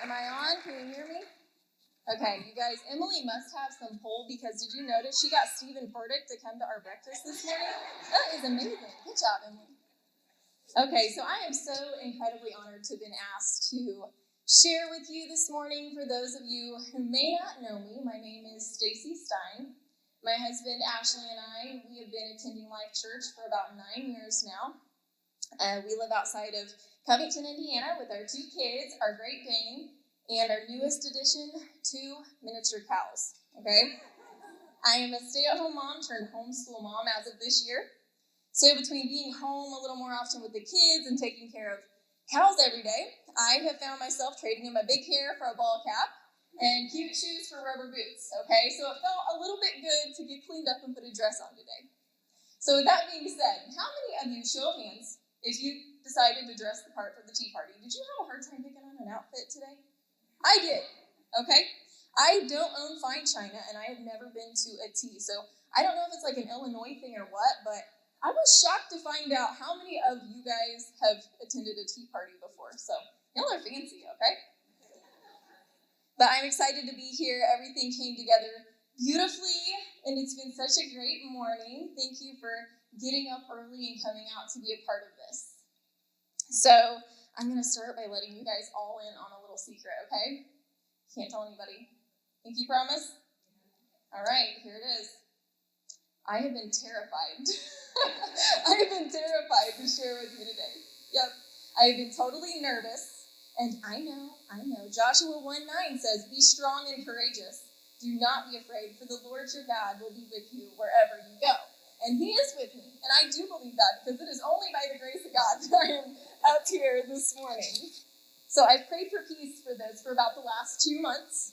Am I on? Can you hear me? Okay, you guys, Emily must have some pull because did you notice she got Stephen Furtick to come to our breakfast this morning? That is amazing. Good job, Emily. Okay, so I am so incredibly honored to have been asked to share with you this morning. For those of you who may not know me, my name is Stacey Stein. My husband, Ashley, and I, we have been attending Life Church for about 9 years now. We live outside of Covington, Indiana, with our 2 kids, our Great Dane, and our newest addition, 2 miniature cows, okay? I am a stay-at-home mom turned homeschool mom as of this year. So between being home a little more often with the kids and taking care of cows every day, I have found myself trading in my big hair for a ball cap and cute shoes for rubber boots, okay? So it felt a little bit good to get cleaned up and put a dress on today. So with that being said, how many of you, show of hands, if you decided to dress the part for the tea party, did you have a hard time picking on an outfit today? I did, okay? I don't own fine china, and I have never been to a tea, so I don't know if it's like an Illinois thing or what, but I was shocked to find out how many of you guys have attended a tea party before, so y'all are fancy, okay? But I'm excited to be here. Everything came together beautifully, and it's been such a great morning. Thank you for getting up early and coming out to be a part of this. So I'm going to start by letting you guys all in on a little secret, okay? Can't tell anybody. Pinky promise? All right, here it is. I have been terrified. I have been terrified to share with you today. Yep. I have been totally nervous. And I know. Joshua 1:9 says, "Be strong and courageous. Do not be afraid, for the Lord your God will be with you wherever you go." And he is with me. And I do believe that because it is only by the grace of God that I am up here this morning. So I've prayed for peace for this for about the last 2 months.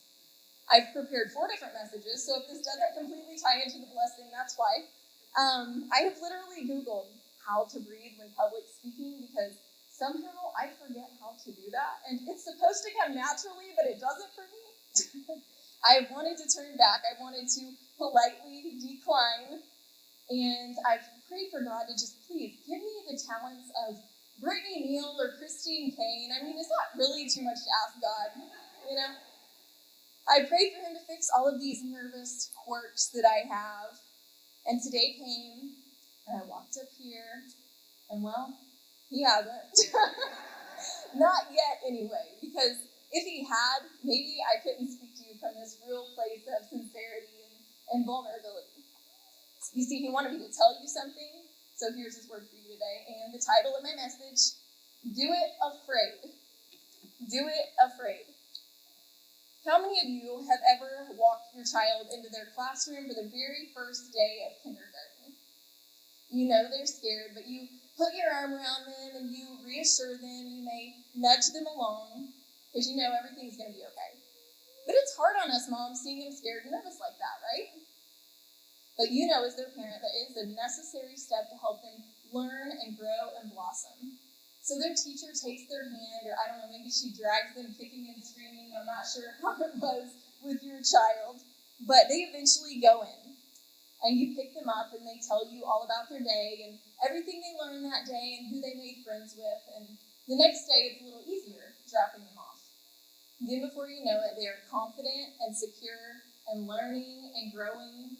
I've prepared 4 different messages, so if this doesn't completely tie into the blessing, that's why. I have literally Googled how to breathe when public speaking because somehow I forget how to do that. And it's supposed to come naturally, but it doesn't for me. I wanted to turn back. I wanted to politely decline. And I've prayed for God to just please give me the talents of Brittany Neal or Christine Kane. I mean, is that really too much to ask God? You know? I prayed for him to fix all of these nervous quirks that I have. And today came, and I walked up here, and well, he hasn't. Not yet, anyway, because if he had, maybe I couldn't speak to you from this real place of sincerity and vulnerability. You see, he wanted me to tell you something, so here's his word for you today. And the title of my message, Do It Afraid. Do It Afraid. How many of you have ever walked your child into their classroom for the very first day of kindergarten? You know they're scared, but you put your arm around them and you reassure them. You may nudge them along because you know everything's going to be okay. But it's hard on us moms seeing them scared and nervous like that, right? But you know as their parent that it is a necessary step to help them learn and grow and blossom. So their teacher takes their hand, or I don't know, maybe she drags them kicking and screaming. I'm not sure how it was with your child. But they eventually go in. And you pick them up and they tell you all about their day and everything they learned that day and who they made friends with. And the next day it's a little easier dropping them off. Then before you know it, they are confident and secure and learning and growing.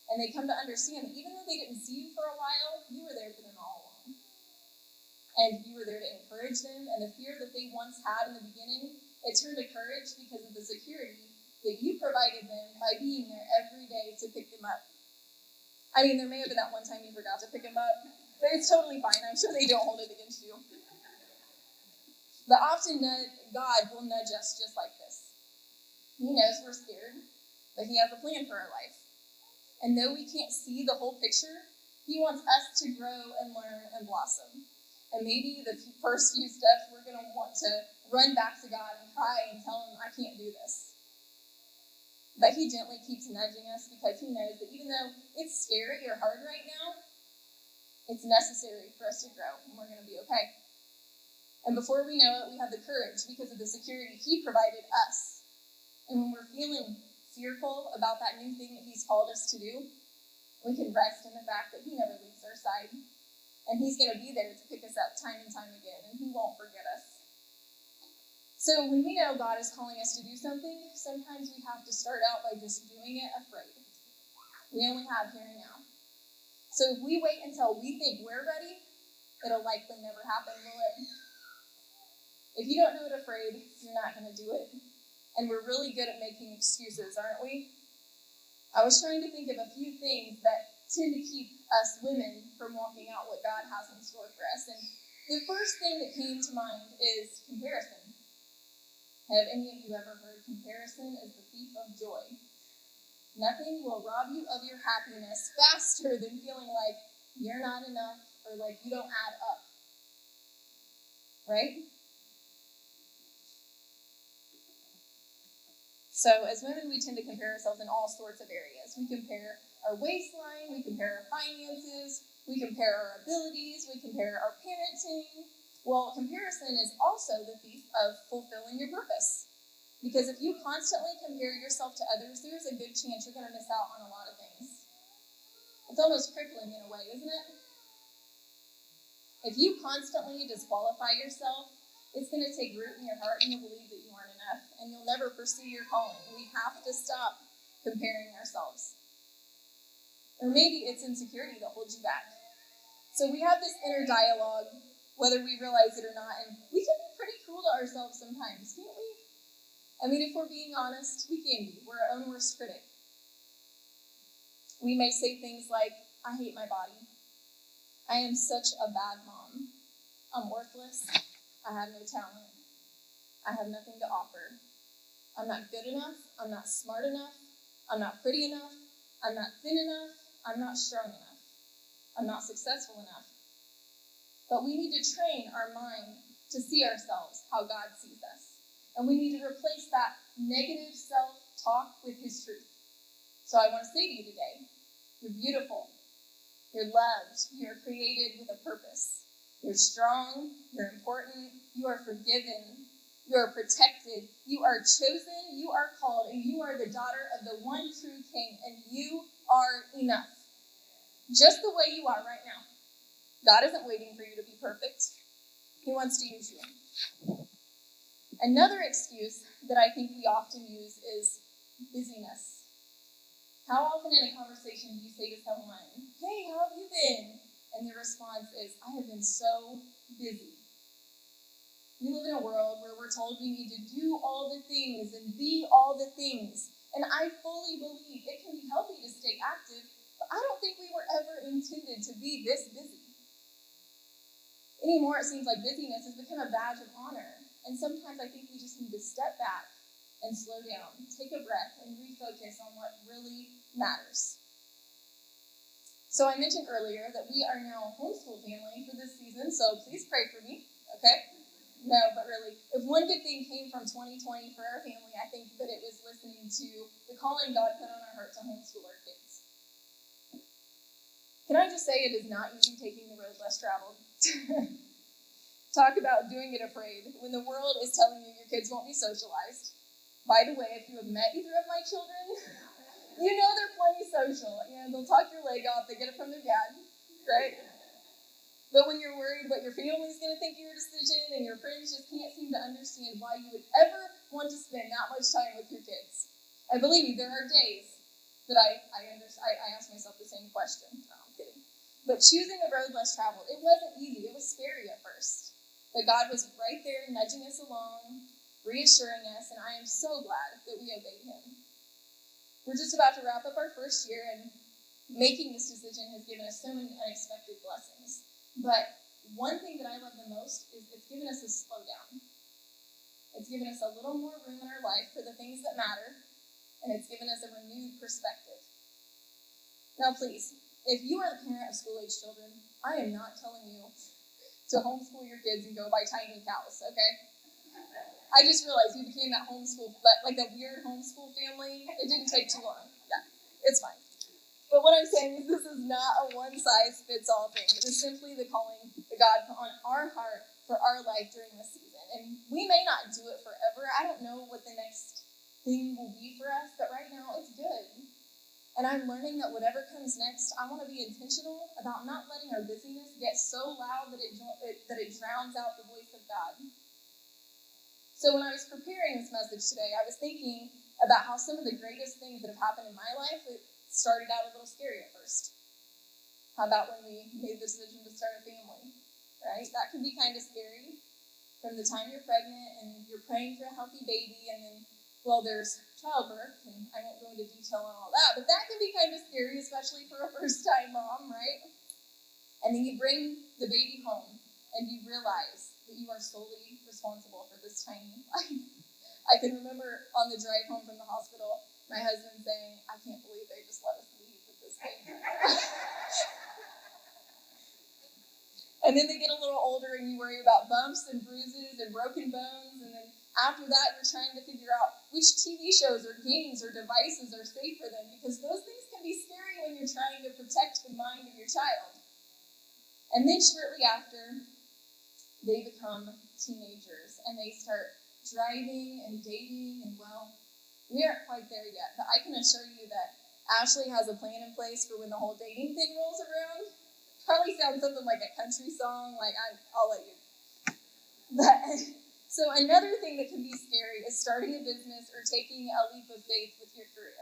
And they come to understand that even though they didn't see you for a while, you were there for them all along. And you were there to encourage them. And the fear that they once had in the beginning, it turned to courage because of the security that you provided them by being there every day to pick them up. I mean, there may have been that one time you forgot to pick them up, but it's totally fine. I'm sure they don't hold it against you. But often God will nudge us just like this. He knows we're scared, but he has a plan for our life. And though we can't see the whole picture, he wants us to grow and learn and blossom. And maybe the first few steps, we're going to want to run back to God and cry and tell him, I can't do this. But he gently keeps nudging us because he knows that even though it's scary or hard right now, it's necessary for us to grow and we're going to be okay. And before we know it, we have the courage because of the security he provided us. And when we're feeling fearful about that new thing that he's called us to do, we can rest in the fact that he never leaves our side. And he's going to be there to pick us up time and time again, and he won't forget us. So when we know God is calling us to do something, sometimes we have to start out by just doing it afraid. We only have here and now. So if we wait until we think we're ready, it'll likely never happen, will it? If you don't do it afraid, you're not going to do it. And we're really good at making excuses, aren't we? I was trying to think of a few things that tend to keep us women from walking out what God has in store for us. And the first thing that came to mind is comparison. Have any of you ever heard comparison is the thief of joy? Nothing will rob you of your happiness faster than feeling like you're not enough or like you don't add up. Right? So as women, we tend to compare ourselves in all sorts of areas. We compare our waistline, we compare our finances, we compare our abilities, we compare our parenting. Well, comparison is also the thief of fulfilling your purpose. Because if you constantly compare yourself to others, there's a good chance you're going to miss out on a lot of things. It's almost crippling in a way, isn't it? If you constantly disqualify yourself, it's going to take root in your heart and you'll believe that you aren't enough and you'll never pursue your calling. We have to stop comparing ourselves. Or maybe it's insecurity that holds you back. So we have this inner dialogue, whether we realize it or not, and we can be pretty cruel to ourselves sometimes, can't we? I mean, if we're being honest, we can be. We're our own worst critic. We may say things like, I hate my body. I am such a bad mom. I'm worthless. I have no talent. I have nothing to offer. I'm not good enough. I'm not smart enough. I'm not pretty enough. I'm not thin enough. I'm not strong enough. I'm not successful enough. But we need to train our mind to see ourselves how God sees us. And we need to replace that negative self-talk with his truth. So I want to say to you today, you're beautiful. You're loved. You're created with a purpose. You're strong. You're important. You are forgiven. You are protected. You are chosen. You are called. And you are the daughter of the one true King. And you are enough. Just the way you are right now. God isn't waiting for you to be perfect. He wants to use you. Another excuse that I think we often use is busyness. How often in a conversation do you say to someone, hey, how have you been? And their response is, I have been so busy. We live in a world where we're told we need to do all the things and be all the things. And I fully believe it can be healthy to stay active, but I don't think we were ever intended to be this busy. Anymore, it seems like busyness has become a badge of honor. And sometimes I think we just need to step back and slow down, take a breath, and refocus on what really matters. So I mentioned earlier that we are now a homeschool family for this season, so please pray for me, okay? No, but really, if one good thing came from 2020 for our family, I think that it was listening to the calling God put on our heart to homeschool our kids. Can I just say it is not easy taking the road less traveled? Talk about doing it afraid when the world is telling you your kids won't be socialized. By the way, if you have met either of my children, you know they're plenty social. You know, they'll talk your leg off, they get it from their dad, right? But when you're worried what your family's going to think of your decision and your friends just can't seem to understand why you would ever want to spend that much time with your kids. And believe me, there are days that I ask myself the same question. No, I'm kidding. But choosing a road less traveled, it wasn't easy. It was scary at first. But God was right there nudging us along, reassuring us, and I am so glad that we obeyed him. We're just about to wrap up our first year, and making this decision has given us so many unexpected blessings. But one thing that I love the most is it's given us a slowdown. It's given us a little more room in our life for the things that matter, and it's given us a renewed perspective. Now, please, if you are the parent of school-age children, I am not telling you to homeschool your kids and go buy tiny cows, okay? I just realized we became that homeschool, like a weird homeschool family. It didn't take too long. Yeah, it's fine. But what I'm saying is this is not a one-size-fits-all thing. It is simply the calling that God put on our heart for our life during this season. And we may not do it forever. I don't know what the next thing will be for us, but right now it's good. And I'm learning that whatever comes next, I want to be intentional about not letting our busyness get so loud that it drowns out the voice of God. So when I was preparing this message today, I was thinking about how some of the greatest things that have happened in my life, it started out a little scary at first. How about when we made the decision to start a family, right? That can be kind of scary from the time you're pregnant and you're praying for a healthy baby, and then, well, there's childbirth, and I won't go into detail on all that, but that can be kind of scary, especially for a first-time mom, right? And then you bring the baby home, and you realize that you are solely responsible for this tiny life. I can remember on the drive home from the hospital, my husband saying, I can't believe they just let us leave with this baby. And then they get a little older and you worry about bumps and bruises and broken bones. And then after that, you're trying to figure out which TV shows or games or devices are safe for them, because those things can be scary when you're trying to protect the mind of your child. And then shortly after, they become teenagers and they start driving and dating. And well, we aren't quite there yet, but I can assure you that Ashley has a plan in place for when the whole dating thing rolls around. Probably sounds something like a country song, I'll let you. So another thing that can be scary is starting a business or taking a leap of faith with your career.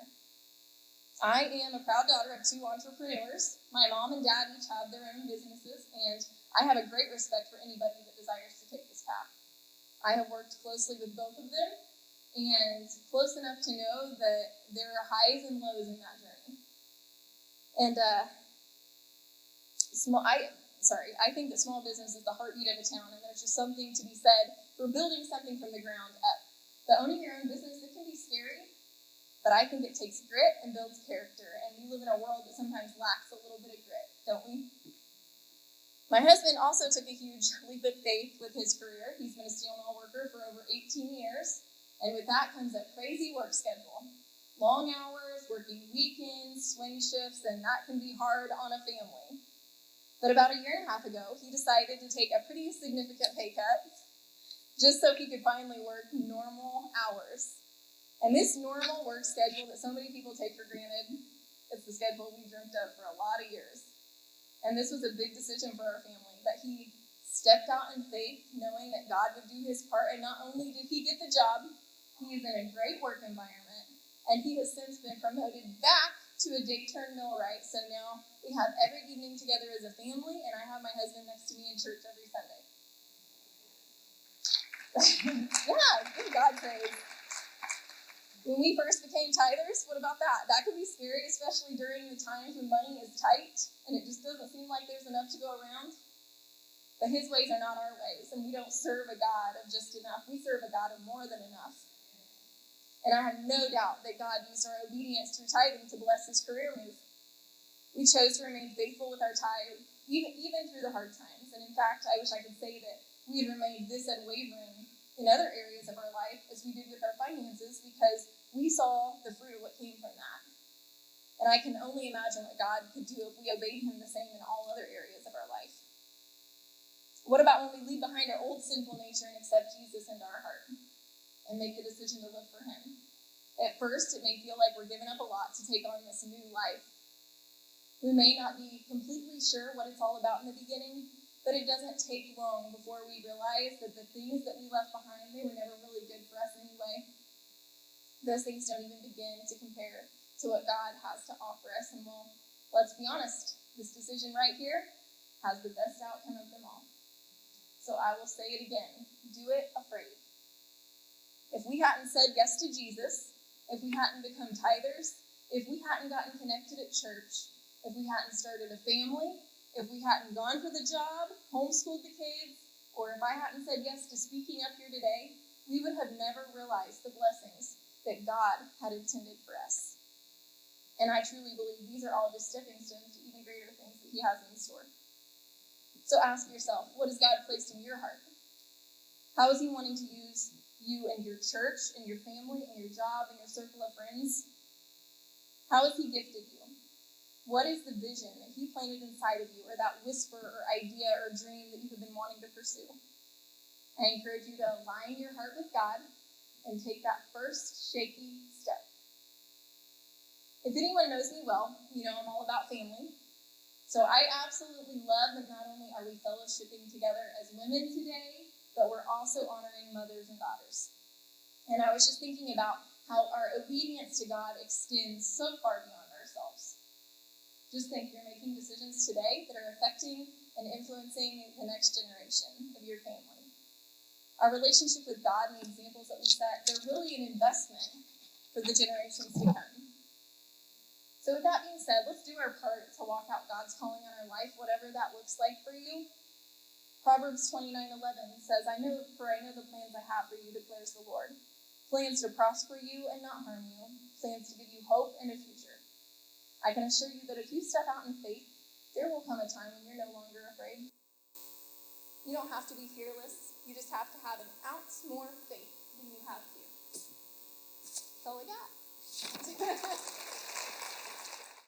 I am a proud daughter of 2 entrepreneurs. My mom and dad each have their own businesses, and I have a great respect for anybody that desires to take this path. I have worked closely with both of them, and close enough to know that there are highs and lows in that journey. And I think that small business is the heartbeat of a town, and there's just something to be said for building something from the ground up. But owning your own business, it can be scary, but I think it takes grit and builds character, and we live in a world that sometimes lacks a little bit of grit, don't we? My husband also took a huge leap of faith with his career. He's been a steel mill worker for over 18 years, and with that comes a crazy work schedule. Long hours, working weekends, swing shifts, and that can be hard on a family. But about a year and a half ago, he decided to take a pretty significant pay cut just so he could finally work normal hours. And this normal work schedule that so many people take for granted, it's the schedule we dreamt of for a lot of years. And this was a big decision for our family, that he stepped out in faith, knowing that God would do his part. And not only did he get the job, he is in a great work environment, and he has since been promoted back to a day-turn millwright. So now we have every evening together as a family, and I have my husband next to me in church every Sunday. Yeah, give God praise. When we first became tithers, what about that? That could be scary, especially during the times when money is tight and it just doesn't seem like there's enough to go around. But his ways are not our ways, and we don't serve a God of just enough. We serve a God of more than enough. And I have no doubt that God used our obedience through tithing to bless his career move. We chose to remain faithful with our tithe, even through the hard times. And in fact, I wish I could say that we had remained this unwavering in other areas of our life as we did with our finances, because we saw the fruit of what came from that. And I can only imagine what God could do if we obeyed him the same in all other areas of our life. What about when we leave behind our old sinful nature and accept Jesus into our heart and make the decision to live for him? At first, it may feel like we're giving up a lot to take on this new life. We may not be completely sure what it's all about in the beginning, but it doesn't take long before we realize that the things that we left behind, they were never really good for us anyway. Those things don't even begin to compare to what God has to offer us. And well, let's be honest, this decision right here has the best outcome of them all. So I will say it again, do it afraid. If we hadn't said yes to Jesus, if we hadn't become tithers, if we hadn't gotten connected at church, if we hadn't started a family, if we hadn't gone for the job, homeschooled the kids, or if I hadn't said yes to speaking up here today, we would have never realized the blessings that God had intended for us. And I truly believe these are all just stepping stones to even greater things that he has in store. So ask yourself, what has God placed in your heart? How is he wanting to use you and your church and your family and your job and your circle of friends? How has he gifted you? What is the vision that he planted inside of you, or that whisper or idea or dream that you have been wanting to pursue? I encourage you to align your heart with God and take that first shaky step. If anyone knows me well, you know I'm all about family. So I absolutely love that not only are we fellowshipping together as women today, but we're also honoring mothers and daughters. And I was just thinking about how our obedience to God extends so far beyond ourselves. Just think, you're making decisions today that are affecting and influencing the next generation of your family. Our relationship with God and the examples that we set, they're really an investment for the generations to come. So with that being said, let's do our part to walk out God's calling on our life, whatever that looks like for you. Proverbs 29:11 says, I know the plans I have for you, declares the Lord. Plans to prosper you and not harm you. Plans to give you hope and a future. I can assure you that if you step out in faith, there will come a time when you're no longer afraid. You don't have to be fearless. You just have to have an ounce more faith than you have fear. That's all I got.